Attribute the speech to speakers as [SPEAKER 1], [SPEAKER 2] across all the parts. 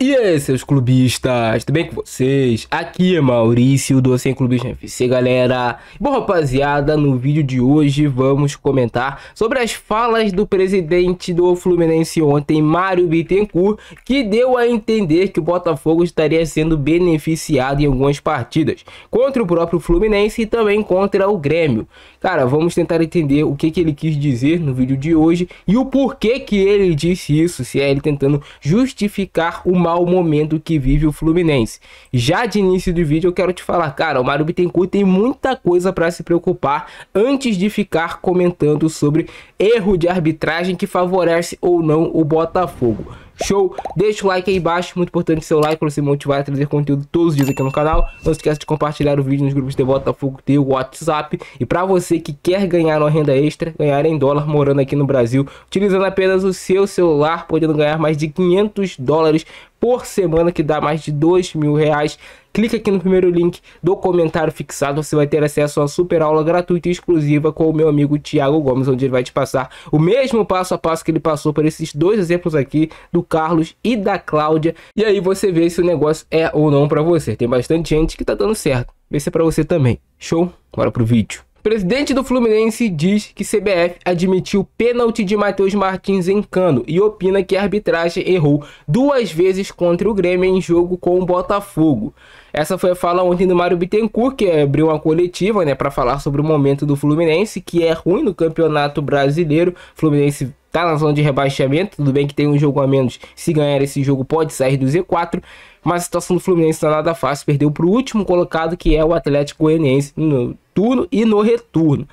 [SPEAKER 1] E aí, seus clubistas, tudo bem com vocês? Aqui é Maurício do Sem Clubismo FC, galera. Bom, rapaziada, no vídeo de hoje vamos comentar sobre as falas do presidente do Fluminense ontem, Mário Bittencourt, que deu a entender que o Botafogo estaria sendo beneficiado em algumas partidas, contra o próprio Fluminense e também contra o Grêmio. Cara, vamos tentar entender o que ele quis dizer no vídeo de hoje e o porquê que ele disse isso, se é ele tentando justificar o mau momento que vive o Fluminense. Já de início do vídeo eu quero te falar, cara, o Mário Bittencourt tem muita coisa para se preocupar antes de ficar comentando sobre erro de arbitragem que favorece ou não o Botafogo. Show? Deixa o like aí embaixo, muito importante seu like para você motivar a trazer conteúdo todos os dias aqui no canal. Não esqueça de compartilhar o vídeo nos grupos de Botafogo, ter o WhatsApp. E para você que quer ganhar uma renda extra, ganhar em dólar morando aqui no Brasil, utilizando apenas o seu celular, podendo ganhar mais de $500 por semana, que dá mais de R$2.000. Clica aqui no primeiro link do comentário fixado, você vai ter acesso a uma super aula gratuita e exclusiva com o meu amigo Thiago Gomes, onde ele vai te passar o mesmo passo a passo que ele passou por esses dois exemplos aqui, do Carlos e da Cláudia. E aí você vê se o negócio é ou não para você. Tem bastante gente que tá dando certo, vê se é para você também. Show? Bora pro vídeo. O presidente do Fluminense diz que CBF admitiu pênalti de Matheus Martins em Cano e opina que a arbitragem errou 2 vezes contra o Grêmio em jogo com o Botafogo. Essa foi a fala ontem do Mário Bittencourt, que abriu uma coletiva, para falar sobre o momento do Fluminense, que é ruim no Campeonato Brasileiro. O Fluminense tá na zona de rebaixamento, tudo bem que tem um jogo a menos, se ganhar esse jogo pode sair do Z4, mas a situação do Fluminense não é nada fácil, perdeu para o último colocado, que é o Atlético Goianiense, no turno e no retorno.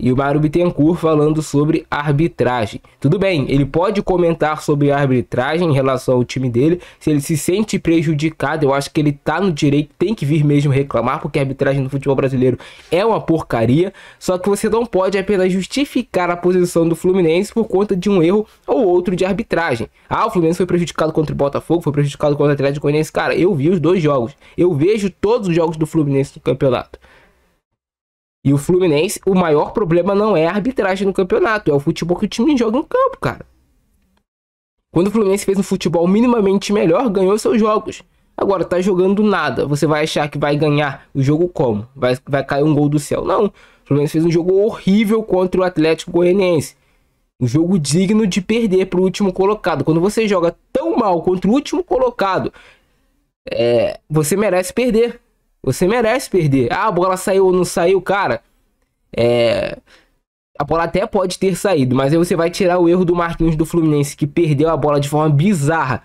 [SPEAKER 1] E o Mário Bittencourt falando sobre arbitragem. Tudo bem, ele pode comentar sobre a arbitragem em relação ao time dele. Se ele se sente prejudicado, eu acho que ele tá no direito, tem que vir mesmo reclamar, porque a arbitragem no futebol brasileiro é uma porcaria. Só que você não pode apenas justificar a posição do Fluminense por conta de um erro ou outro de arbitragem. Ah, o Fluminense foi prejudicado contra o Botafogo, foi prejudicado contra o Atlético Goianiense. Cara, eu vi os 2 jogos. Eu vejo todos os jogos do Fluminense no campeonato. E o Fluminense, o maior problema não é a arbitragem no campeonato, é o futebol que o time joga em campo, cara. Quando o Fluminense fez um futebol minimamente melhor, ganhou seus jogos. Agora, tá jogando nada. Você vai achar que vai ganhar o jogo como? Vai cair um gol do céu? Não. O Fluminense fez um jogo horrível contra o Atlético Goianiense. Um jogo digno de perder para o último colocado. Quando você joga tão mal contra o último colocado, você merece perder. Você merece perder. Ah, a bola saiu ou não saiu, cara. A bola até pode ter saído, mas aí você vai tirar o erro do Marquinhos do Fluminense, que perdeu a bola de forma bizarra.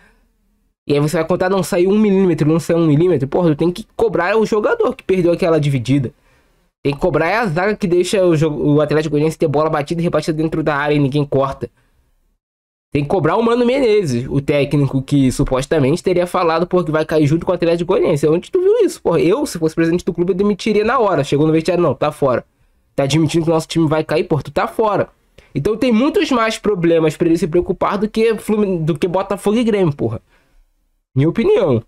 [SPEAKER 1] E aí você vai contar, não saiu 1 milímetro, não saiu 1 milímetro. Porra, tem que cobrar o jogador que perdeu aquela dividida. Tem que cobrar a zaga que deixa o Atlético Goianiense ter bola batida e rebatida dentro da área e ninguém corta. Tem que cobrar o Mano Menezes, o técnico que supostamente teria falado porque vai cair junto com o Atlético Goianiense. Onde tu viu isso? Porra, eu, se fosse presidente do clube, eu demitiria na hora. Chegou no vestiário, não, tá fora. Tá admitindo que o nosso time vai cair, porra, tu tá fora. Então tem muitos mais problemas pra ele se preocupar do que Botafogo e Grêmio, porra. Minha opinião.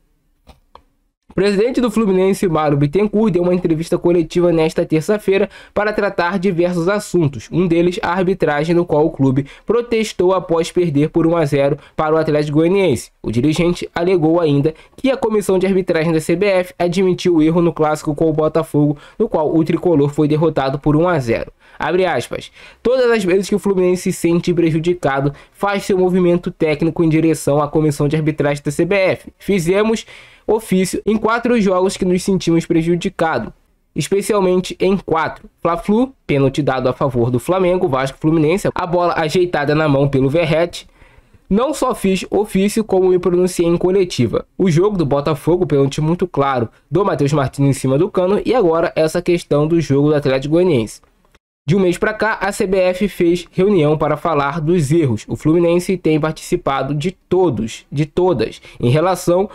[SPEAKER 1] O presidente do Fluminense, Mário Bittencourt, deu uma entrevista coletiva nesta terça-feira para tratar diversos assuntos. Um deles, a arbitragem, no qual o clube protestou após perder por 1-0 para o Atlético Goianiense. O dirigente alegou ainda que a comissão de arbitragem da CBF admitiu o erro no clássico com o Botafogo, no qual o tricolor foi derrotado por 1-0. Abre aspas. Todas as vezes que o Fluminense se sente prejudicado, faz seu movimento técnico em direção à comissão de arbitragem da CBF. Fizemos ofício em 4 jogos que nos sentimos prejudicados, especialmente em 4. Fla-Flu, pênalti dado a favor do Flamengo, Vasco, Fluminense, a bola ajeitada na mão pelo Verratti. Não só fiz ofício, como me pronunciei em coletiva. O jogo do Botafogo, pênalti muito claro do Matheus Martins em cima do Cano, e agora essa questão do jogo do Atlético Goianiense. De um mês para cá, a CBF fez reunião para falar dos erros. O Fluminense tem participado de todas. Em relação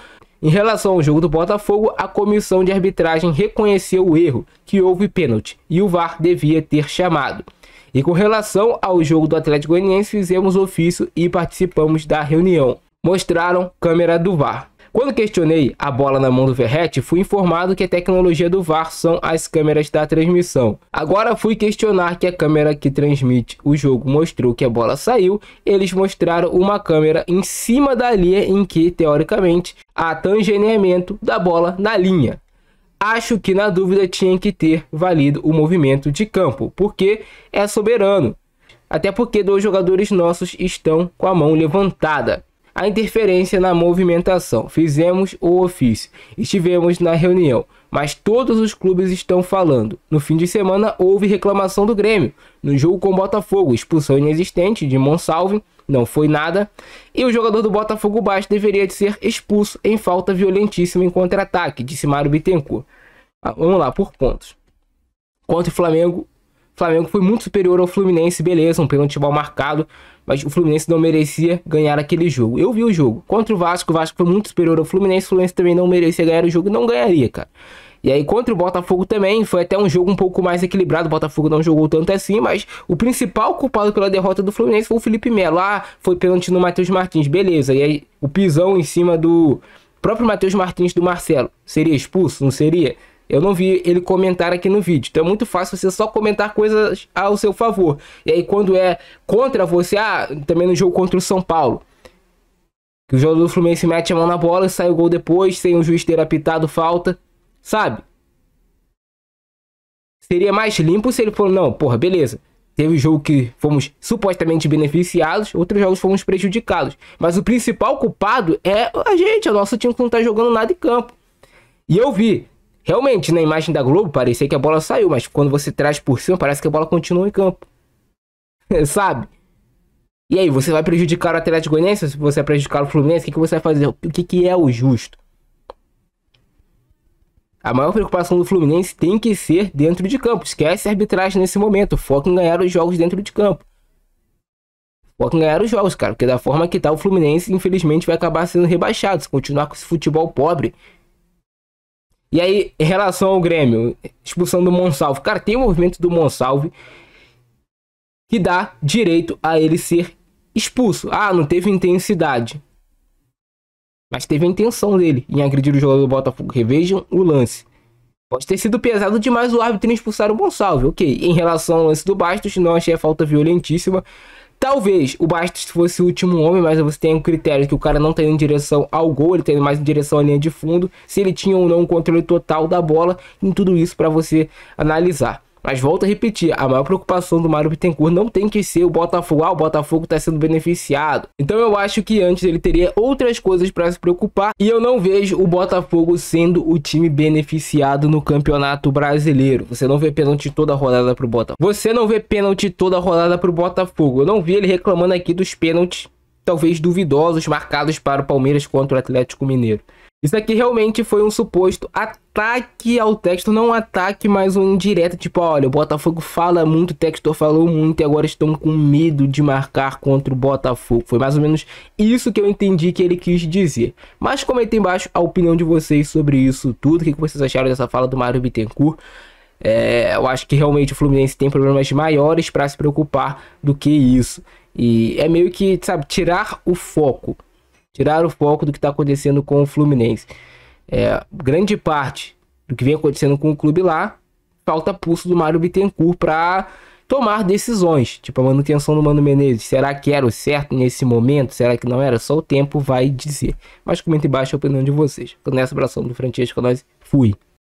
[SPEAKER 1] ao jogo do Botafogo, a comissão de arbitragem reconheceu o erro, que houve pênalti, e o VAR devia ter chamado. E com relação ao jogo do Atlético Goianiense, fizemos ofício e participamos da reunião. Mostraram câmera do VAR. Quando questionei a bola na mão do Verratti, fui informado que a tecnologia do VAR são as câmeras da transmissão. Agora fui questionar que a câmera que transmite o jogo mostrou que a bola saiu. Eles mostraram uma câmera em cima da linha em que, teoricamente, há tangenciamento da bola na linha. Acho que na dúvida tinha que ter valido o movimento de campo, porque é soberano. Até porque 2 jogadores nossos estão com a mão levantada. A interferência na movimentação. Fizemos o ofício. Estivemos na reunião. Mas todos os clubes estão falando. No fim de semana houve reclamação do Grêmio. No jogo com o Botafogo, expulsão inexistente de Monsalve. Não foi nada. E o jogador do Botafogo Baixo deveria de ser expulso em falta violentíssima em contra-ataque, disse Mário Bittencourt. Vamos lá, por pontos. Contra o Flamengo foi muito superior ao Fluminense, beleza, um pênalti mal marcado, mas o Fluminense não merecia ganhar aquele jogo. Eu vi o jogo. Contra o Vasco foi muito superior ao Fluminense, o Fluminense também não merecia ganhar o jogo e não ganharia, cara. E aí contra o Botafogo também, foi até um jogo um pouco mais equilibrado, o Botafogo não jogou tanto assim, mas o principal culpado pela derrota do Fluminense foi o Felipe Melo. Foi pênalti no Matheus Martins, beleza. E aí o pisão em cima do próprio Matheus Martins do Marcelo, seria expulso? Não seria? Eu não vi ele comentar aqui no vídeo. Então é muito fácil você só comentar coisas ao seu favor. E aí quando é contra você, também no jogo contra o São Paulo, que o jogador do Fluminense mete a mão na bola e sai o gol depois, sem o juiz ter apitado falta, sabe? Seria mais limpo se ele falou, não, porra, beleza. Teve jogo que fomos supostamente beneficiados, outros jogos fomos prejudicados. Mas o principal culpado é a gente, o nosso time que não tá jogando nada em campo. E eu vi. Realmente, na imagem da Globo, parecia que a bola saiu, mas quando você traz por cima, parece que a bola continua em campo. Sabe? E aí, você vai prejudicar o Atlético Goianiense? Se você vai prejudicar o Fluminense, o que você vai fazer? O que é o justo? A maior preocupação do Fluminense tem que ser dentro de campo. Esquece a arbitragem nesse momento. Foca em ganhar os jogos dentro de campo. Foca em ganhar os jogos, cara. Porque da forma que tá, o Fluminense, infelizmente, vai acabar sendo rebaixado. Se continuar com esse futebol pobre. E aí, em relação ao Grêmio, expulsão do Monsalve. Cara, tem um movimento do Monsalve que dá direito a ele ser expulso. Não teve intensidade. Mas teve a intenção dele em agredir o jogador do Botafogo. Revejam o lance. Pode ter sido pesado demais o árbitro expulsar o Monsalve. Ok, em relação ao lance do Bastos, não achei a falta violentíssima. Talvez o Bastos fosse o último homem, mas você tem um critério que o cara não tá indo em direção ao gol, ele tá indo mais em direção à linha de fundo, se ele tinha ou não um controle total da bola, em tudo isso para você analisar. Mas volto a repetir, a maior preocupação do Mário Bittencourt não tem que ser o Botafogo. O Botafogo está sendo beneficiado. Então eu acho que antes ele teria outras coisas para se preocupar. E eu não vejo o Botafogo sendo o time beneficiado no Campeonato Brasileiro. Você não vê pênalti toda a rodada pro Botafogo. Você não vê pênalti toda a rodada pro Botafogo. Eu não vi ele reclamando aqui dos pênaltis, talvez duvidosos, marcados para o Palmeiras contra o Atlético Mineiro. Isso aqui realmente foi um suposto ataque ao Textor, não um ataque, mas um indireto, tipo, olha, o Botafogo fala muito, o Textor falou muito e agora estão com medo de marcar contra o Botafogo. Foi mais ou menos isso que eu entendi que ele quis dizer. Mas comenta aí embaixo a opinião de vocês sobre isso tudo, o que vocês acharam dessa fala do Mário Bittencourt. Eu acho que realmente o Fluminense tem problemas maiores para se preocupar do que isso. E é meio que, sabe, tirar o foco do que está acontecendo com o Fluminense. Grande parte do que vem acontecendo com o clube lá, falta pulso do Mário Bittencourt para tomar decisões, tipo a manutenção do Mano Menezes. Será que era o certo nesse momento? Será que não era? Só o tempo vai dizer. Mas comenta embaixo a opinião de vocês. Tô nessa abração do Francesco, nós fui.